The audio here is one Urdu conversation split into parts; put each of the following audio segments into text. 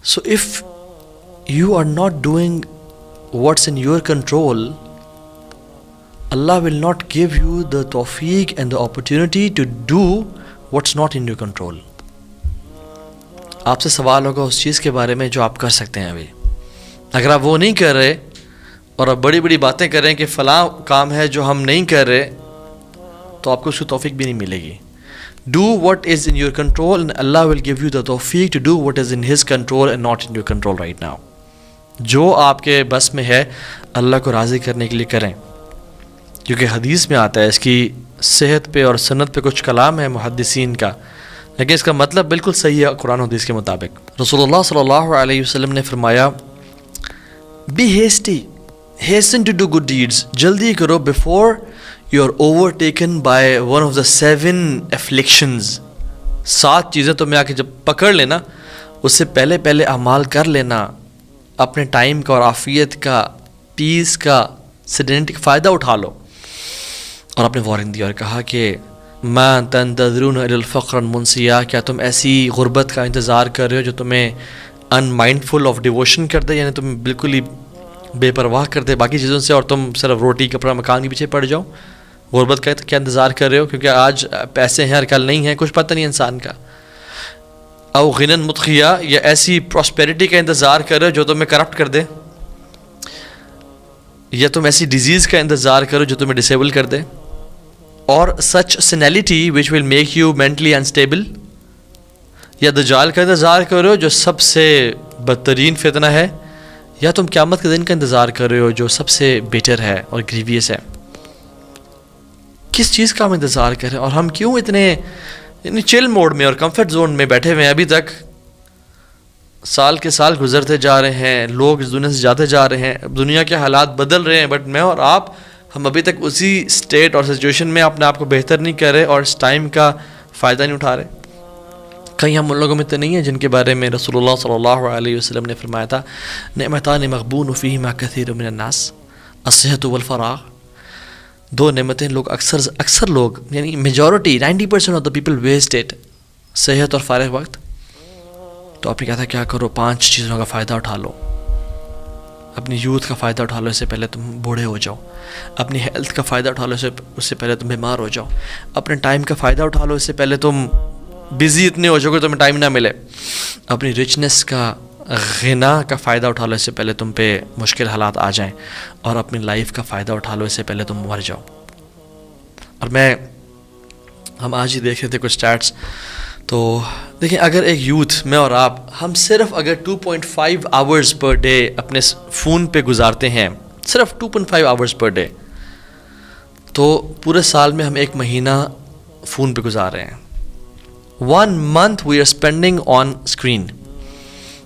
So if you are not doing what's in your control, Allah will not give you the tawfiq and the opportunity to do what's not in your control. آپ سے سوال ہوگا اس چیز کے بارے میں جو آپ کر سکتے ہیں ابھی. اگر آپ وہ نہیں کر رہے اور آپ بڑی بڑی باتیں کر رہے ہیں کہ فلاں کام ہے جو ہم نہیں کر رہے, تو آپ کو اس کی توفیق بھی نہیں ملے گی. Do what is in your control and Allah will give you the tawfiq to do what is in His control and not in your control right now. جو آپ کے بس میں ہے اللہ کو راضی کرنے کے لیے کریں, کیونکہ حدیث میں آتا ہے, اس کی صحت پہ اور سنت پہ کچھ کلام ہے محدثین کا, لیکن اس کا مطلب بالکل صحیح ہے قرآن و حدیث کے مطابق. رسول اللہ صلی اللہ علیہ وسلم نے فرمایا, be hasty, hasten to do good deeds, جلدی کرو before you are overtaken by one of the 7 afflictions. 7 چیزیں تمہیں آ کے جب پکڑ لینا, اس سے پہلے اعمال کر لینا, اپنے ٹائم کا اور عافیت کا, پیس کا, سیڈنٹی کا فائدہ اٹھا لو. اور اپنے وارن دیا اور کہا کہ ما تنتظرون الی الفقر منسیا, کیا تم ایسی غربت کا انتظار کر رہے ہو جو تمہیں ان مائنڈفل آف ڈیووشن کر دے, یعنی تم بالکل ہی بے پرواہ کر دے باقی چیزوں سے اور تم صرف روٹی کپڑا مکان کے پیچھے پڑ جاؤ. غربت کا کیا انتظار کر رہے ہو, کیونکہ آج پیسے ہیں اور کل نہیں ہیں, کچھ پتہ نہیں انسان کا. او غنن متخیا, یا ایسی پراسپیرٹی کا انتظار کر رہے ہو جو تمہیں کرپٹ کر دے, یا تم ایسی ڈیزیز کا انتظار کرو جو تمہیں ڈسیبل کر دے, اور such senility which will make you mentally unstable, یا دجال کا انتظار کر رہے ہو جو سب سے بدترین فتنہ ہے, یا تم قیامت کے دن کا انتظار کر رہے ہو جو سب سے بیٹر ہے اور گریویس ہے. کس چیز کا ہم انتظار کر رہے ہیں, اور ہم کیوں اتنے چل موڈ میں اور کمفرٹ زون میں بیٹھے ہوئے ہیں ابھی تک؟ سال کے سال گزرتے جا رہے ہیں, لوگ اس دنیا سے جاتے جا رہے ہیں, دنیا کے حالات بدل رہے ہیں, بٹ میں اور آپ ہم ابھی تک اسی اسٹیٹ اور سچویشن میں اپنے آپ کو بہتر نہیں کر رہے اور اس ٹائم کا فائدہ نہیں اٹھا رہے. کہیں ہم ان لوگوں میں تو نہیں ہیں جن کے بارے میں رسول اللہ صلی اللہ علیہ وسلم نے فرمایا تھا, نعمتان مغبون فیہما کثیر من الناس الصحۃ والفراغ. 2 نعمتیں لوگ اکثر لوگ یعنی majority 90% of the people waste it, صحت اور فارغ وقت. تو آپ نے کہا تھا کیا کرو, 5 چیزوں کا فائدہ اٹھا لو. اپنی یوتھ کا فائدہ اٹھا لو, اس سے پہلے تم بوڑھے ہو جاؤ. اپنی ہیلتھ کا فائدہ اٹھا لو, اس سے پہلے تم بیمار ہو جاؤ. اپنے ٹائم کا فائدہ اٹھا لو, اس سے پہلے تم بزی اتنے ہو جاؤ کہ تمہیں ٹائم نہ ملے. اپنی رچنس کا, غنا کا فائدہ اٹھا لو, اس سے پہلے تم پہ مشکل حالات آ جائیں. اور اپنی لائف کا فائدہ اٹھا لو, اس سے پہلے تم مر جاؤ. اور ہم آج ہی دیکھ رہے تھے کچھ اسٹیٹس, تو دیکھیں اگر ایک یوتھ, میں اور آپ, ہم صرف اگر 2.5 آورز پر ڈے اپنے فون پہ گزارتے ہیں, صرف 2.5 آورز پر ڈے, تو پورے سال میں ہم 1 مہینہ فون پہ گزار رہے ہیں. 1 month we are spending on screen.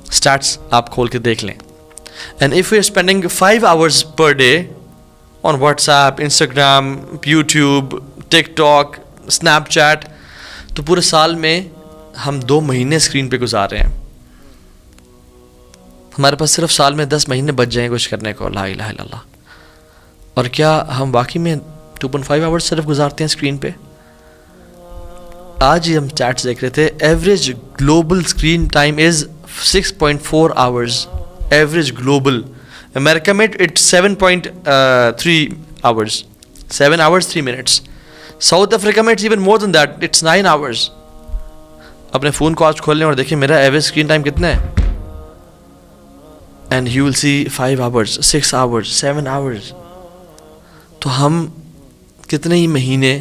Status آپ کھول کے دیکھ لیں. And if we are spending 5 hours per day on WhatsApp, Instagram, YouTube, TikTok, Snapchat, تو پورے سال میں ہم 2 مہینے اسکرین پہ گزار رہے ہیں. ہمارے پاس صرف سال میں 10 مہینے بچ جائیں کچھ کرنے کو. لا الہ الا اللہ. اور کیا ہم واقعی میں 2.5 آورس صرف گزارتے ہیں اسکرین پہ؟ آج ہی ہم چیٹس دیکھ رہے تھے, average global screen time is 6.4 hours. Average global. امریکہ میں it's 7.3 hours, 7 hours 3 minutes. South Africa میں it's even more than that, it's 9 hours. اپنے فون کو آج کھول لیں اور دیکھیں میرا ایوریج اسکرین ٹائم کتنا ہے, and you will see 5 hours, 6 hours, 7 hours. تو ہم کتنے ہی مہینے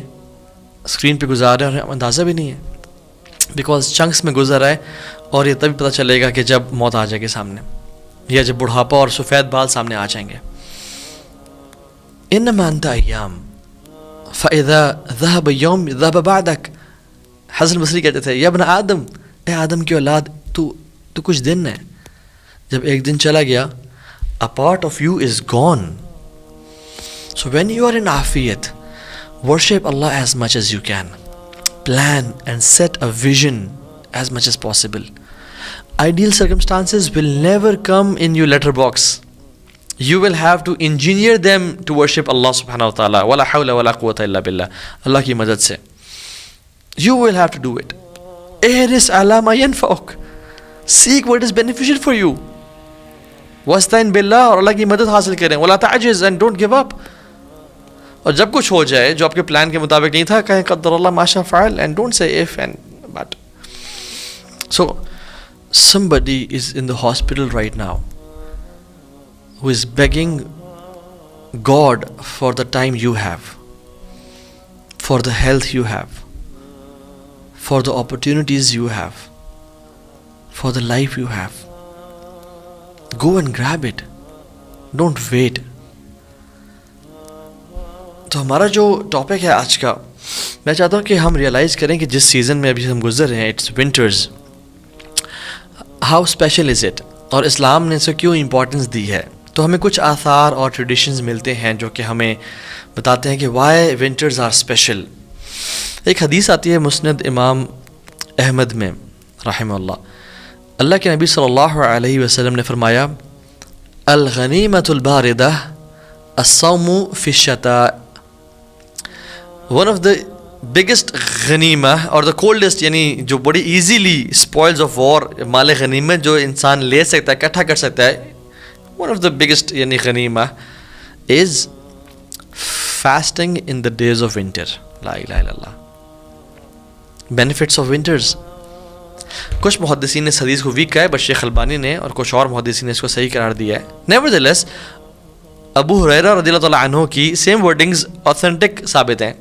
اسکرین پہ گزار رہے ہیں اور ہمیں اندازہ بھی نہیں ہے, بیکاز چنکس میں گزر رہا ہے. اور یہ تبھی پتہ چلے گا کہ جب موت آ جائے گی سامنے, یا جب بڑھاپا اور سفید بال سامنے آ جائیں گے. انما انت ایام فاذا ذهب يوم ذهب بعدك. حسن بصری کہتے تھے, یا ابن آدم, اے آدم کی اولاد, تو کچھ دن ہے, جب ایک دن چلا گیا, a part of you is gone. So when you are in afiyat, worship Allah as much as you can. Plan and set a vision as much as possible. Ideal circumstances will never come in your letterbox. You will have to engineer them to worship Allah subhanahu wa ta'ala. وَلَا حَوْلَ وَلَا قُوَّةَ إِلَّا بِاللَّهِ. اللہ کی مدد سے. You will have to do it. احرص علی ما ينفعك. Seek what is beneficial for you. وَاسْتَعِنْ بِاللَّهِ, اور اللہ کی مدد حاصل کریں. وَلَا تَعْجِزْ, and don't give up. اور جب کچھ ہو جائے جو آپ کے پلان کے مطابق نہیں تھا, کہیں قدر اللہ ما شاء فعل, and don't say if and but. So somebody is in the hospital right now who is begging God for the time you have, for the health you have, for the opportunities you have, for the life you have. Go and grab it. Don't wait. تو ہمارا جو ٹاپک ہے آج کا, میں چاہتا ہوں کہ ہم ریئلائز کریں کہ جس سیزن میں ابھی ہم گزر رہے ہیں, it's winters, how special is it, اور اسلام نے اسے کیوں امپورٹنس دی ہے. تو ہمیں کچھ آثار اور ٹریڈیشنز ملتے ہیں جو کہ ہمیں بتاتے ہیں کہ وائی ونٹرز آر اسپیشل. ایک حدیث آتی ہے مسند امام احمد میں رحمہ اللہ. اللہ کے نبی صلی اللہ علیہ وسلم نے فرمایا, الغنیمۃ الباردہ الصوم فی الشتاء. ون آف دا بگیسٹ غنیمہ اور دا کولڈسٹ, یعنی جو بڑی ایزیلی اسپوائلز آف وار, مال غنیمت جو انسان لے سکتا ہے, اکٹھا کر سکتا ہے, ون آف دا بگیسٹ یعنی غنیمہ is fasting in the days of winter. لا الہ الا اللہ. Benefits of winters. کچھ محدثین نے اس حدیث کو ویک کہا ہے, بٹ شیخ البانی نے اور کچھ اور محدثین نے اس کو صحیح قرار دیا ہے. نیورتھلیس ابو ہریرہ رضی اللہ تعالیٰ عنہ کی سیم ورڈنگز اوتھینٹک ثابت ہیں.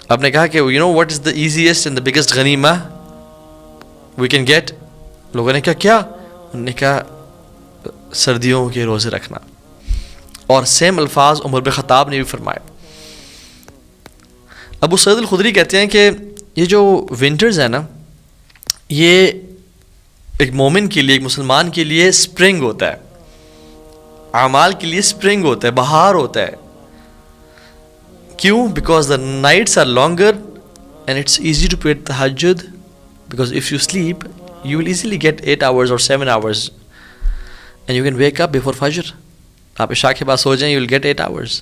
آپ نے کہا کہ you know what is the easiest and the biggest غنیمہ وی کین گیٹ. لوگوں نے کہا کیا؟ انہوں نے کہا سردیوں کے روزے رکھنا. اور سیم الفاظ عمر بن خطاب نے بھی فرمائے. ابو سعید الخدری کہتے ہیں کہ یہ جو ونٹرز ہے نا, یہ ایک مومن کے لیے, ایک مسلمان کے لیے اسپرنگ ہوتا ہے, اعمال کے لیے اسپرنگ ہوتا ہے, بہار ہوتا ہے. کیوں؟ Because the nights are longer and it's easy to پے تہجد, because if you sleep you will easily get 8 hours اور 7 hours and you can wake up before فجر. آپ عشاء کے بعد سو جائیں, you will get 8 hours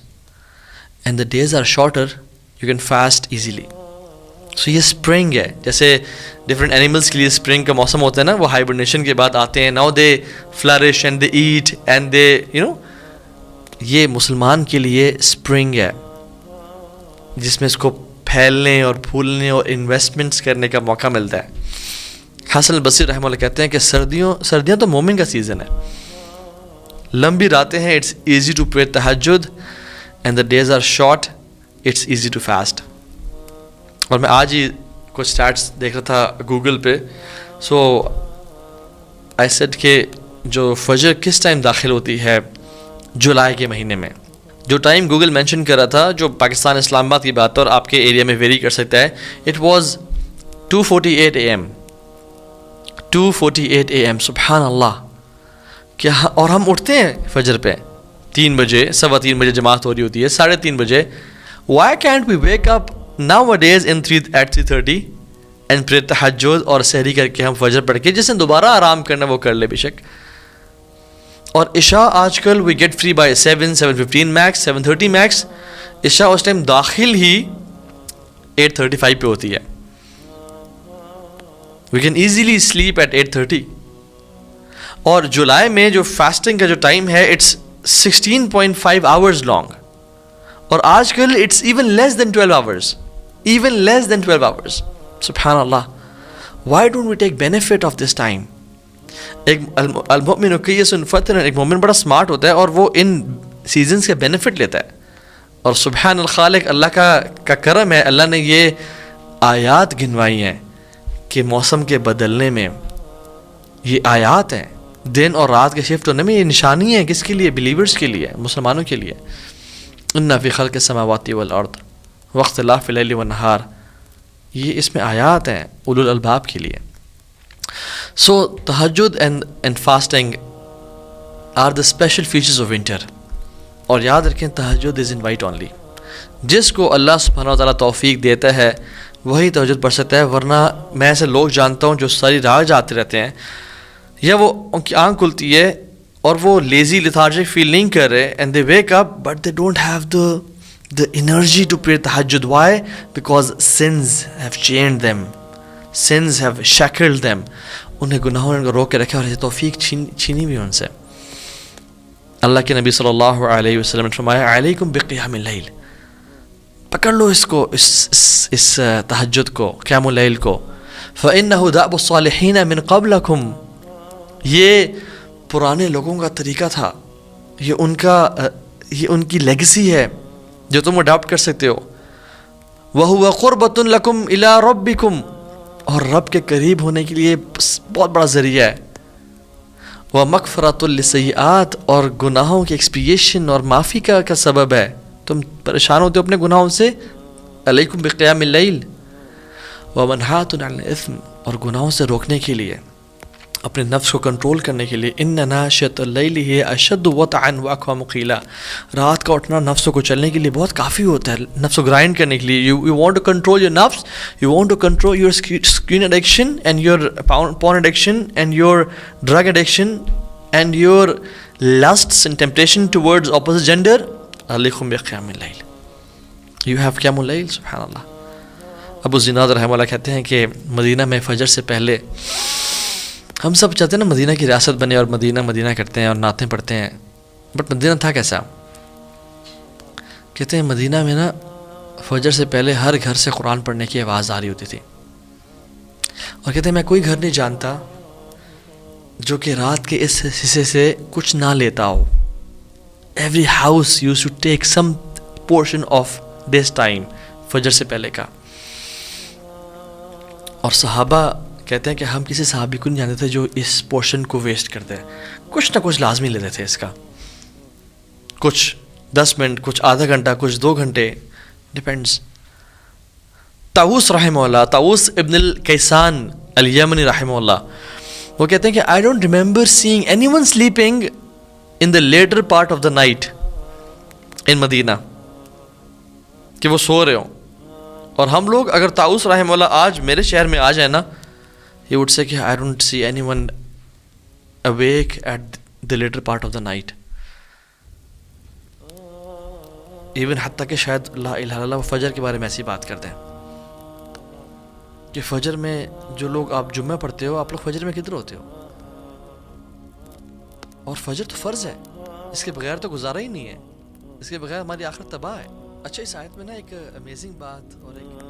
and the days are shorter, you can fast easily. So یہ اسپرنگ ہے. جیسے ڈفرینٹ اینیملس کے لیے اسپرنگ کا موسم ہوتا ہے نا, وہ ہائبرنیشن کے بعد آتے ہیں. Now they flourish and they eat and they you know. یہ مسلمان کے لیے اسپرنگ ہے جس میں اس کو پھیلنے اور پھولنے اور انویسٹمنٹس کرنے کا موقع ملتا ہے. حسن البصری رحمہ اللہ کہتے ہیں کہ سردیاں تو مومن کا سیزن ہے. لمبی راتیں ہیں, it's easy to pay tahajjud, and the days are short, it's easy to fast. اور میں آج ہی کچھ اسٹیٹس دیکھ رہا تھا گوگل پہ. سو آئی سیڈ کہ جو فجر کس ٹائم داخل ہوتی ہے جولائی کے مہینے میں, جو ٹائم گوگل مینشن کر رہا تھا, جو پاکستان اسلام آباد کی بات ہے اور آپ کے ایریا میں ویری کر سکتا ہے, اٹ واز 2:48 AM. 2:48 AM. سبحان اللہ. کیا؟ اور ہم اٹھتے ہیں فجر پہ 3 بجے, 3:15 بجے جماعت ہو رہی ہوتی ہے, 3:30 بجے. Why can't we wake up nowadays at 3:30 and pray تہجد اور سحری کر کے ہم فجر پڑھ کے, جس نے دوبارہ آرام کرنا وہ کر لے بے شک. اور عشاء آج کل we get free by 7:15 max, 7:30 max. عشاء اس ٹائم داخل ہی 8:35 پہ ہوتی ہے. We can easily sleep at 8:30. اور جولائی میں جو فاسٹنگ کا جو ٹائم ہے اٹس 16.5 hours لانگ, اور آج کل it's even less than 12 hours. Even less than 12 hours. سبحان اللہ. Why don't we take benefit of this time? ایک المؤمن کیس فتن, ایک مومن بڑا سمارٹ ہوتا ہے اور وہ ان سیزنز کے بینیفٹ لیتا ہے. اور سبحان الخالق, اللہ کا کرم ہے, اللہ نے یہ آیات گنوائی ہیں کہ موسم کے بدلنے میں یہ آیات ہیں, دن اور رات کے شفٹ ہونے میں یہ نشانی ہے. کس کے لیے؟ بلیورز کے لیے, مسلمانوں کے لیے. ان فی خلق السماوات والارض واختلاف اللیل والنہار, یہ اس میں آیات ہیں اولو الالباب کے لیے. So tahajjud and fasting are the special features of winter. اور یاد رکھیں تہجد از انوائٹ اونلی. جس کو اللہ سبحانہ و تعالیٰ توفیق دیتا ہے وہی تہجد پڑھ سکتا ہے. ورنہ میں ایسے لوگ جانتا ہوں جو ساری رات جاتے رہتے ہیں, یا وہ ان کی آنکھ کھلتی ہے اور وہ لیزی لیتھارجک فیل نہیں کر رہے, and they wake up but they don't have the energy to pray tahajjud. Why? Because sins have chained them, sins have shackled them. انہیں گناہوں نے ان کو روک کے رکھا اور یہ توفیق چھینی بھی ان سے. اللہ کے نبی صلی اللہ علیہ وسلم نے فرمایا علیکم بقیام اللیل، پکڑ لو اس کو، اس تہجد کو، قیام اللیل کو. فإنہ دأب الصالحین من قبلکم، یہ پرانے لوگوں کا طریقہ تھا، یہ ان کی لیگسی ہے جو تم اڈاپٹ کر سکتے ہو. وَهُوَ قُرْبَةٌ لَكُمْ إِلَىٰ رَبِّكُمْ، اور رب کے قریب ہونے کے لیے بہت بڑا ذریعہ ہے. وَمَغْفِرَةٌ لِلسَّیِّئَاتِ، اور گناہوں کی ایکسپیشن اور معافی کا سبب ہے. تم پریشان ہوتے ہو اپنے گناہوں سے، علیکم بقیام اللیل. وَمَنْہَاتٌ عَنِ الْإِثْمِ، اور گناہوں سے روکنے کے لیے، اپنے نفس کو کنٹرول کرنے کے لیے. اِنَّ نَاشِئَةَ اللَّیلِ هِیَ أَشَدُّ وَطْئًا وَأَقْوَمُ قِیلًا، رات کا اٹھنا نفس کو چلنے کے لیے بہت کافی ہوتا ہے، نفس کو گرائنڈ کرنے کے لیے. You want to control your نفس، you want to control your screen addiction and your porn addiction and your drug addiction and your lusts and temptation towards opposite gender. علیکم بقیام اللیل، یو ہیو قیام اللیل. سبحان اللہ. ابو زناد رحمہ اللہ کہتے ہیں کہ مدینہ میں فجر سے پہلے ہم سب چاہتے ہیں نا مدینہ کی ریاست بنے اور مدینہ کرتے ہیں اور نعتیں پڑھتے ہیں، بٹ مدینہ تھا کیسا؟ کہتے ہیں مدینہ میں نا فجر سے پہلے ہر گھر سے قرآن پڑھنے کی آواز آ رہی ہوتی تھی. اور کہتے ہیں میں کوئی گھر نہیں جانتا جو کہ رات کے اس حصے سے کچھ نہ لیتا ہو. Every house used to take some portion of this time, فجر سے پہلے کا. اور صحابہ کہتے ہیں کہ ہم کسی صحابی کو نہیں جانتے تھے جو اس پورشن کو ویسٹ کرتے ہیں، کچھ نہ کچھ لازمی لیتے تھے اس کا، کچھ 10 منٹ، کچھ آدھا گھنٹہ، کچھ 2 گھنٹے، ڈیپینڈس. طاووس رحمہ اللہ، طاووس ابن الکیسان الیمنی رحمہ اللہ، وہ کہتے ہیں کہ I don't remember seeing anyone sleeping in the later part of the night in مدینہ، کہ وہ سو رہے ہوں. اور ہم لوگ اگر طاووس رحمہ اللہ آج میرے شہر میں آ جائیں نا، he would say کہ I don't see anyone awake at the later part of the night. even حتیٰ کہ شاید لا الہ الا اللہ وہ فجر کے بارے میں ایسی بات کرتے ہیں کہ فجر میں جو لوگ آپ جمعہ پڑھتے ہو، آپ لوگ فجر میں کدھر ہوتے ہو؟ اور فجر تو فرض ہے، اس کے بغیر تو گزارا ہی نہیں ہے، اس کے بغیر ہماری آخرت تباہ ہے. اچھا، اس آیت میں نا ایک امیزنگ بات اور ایک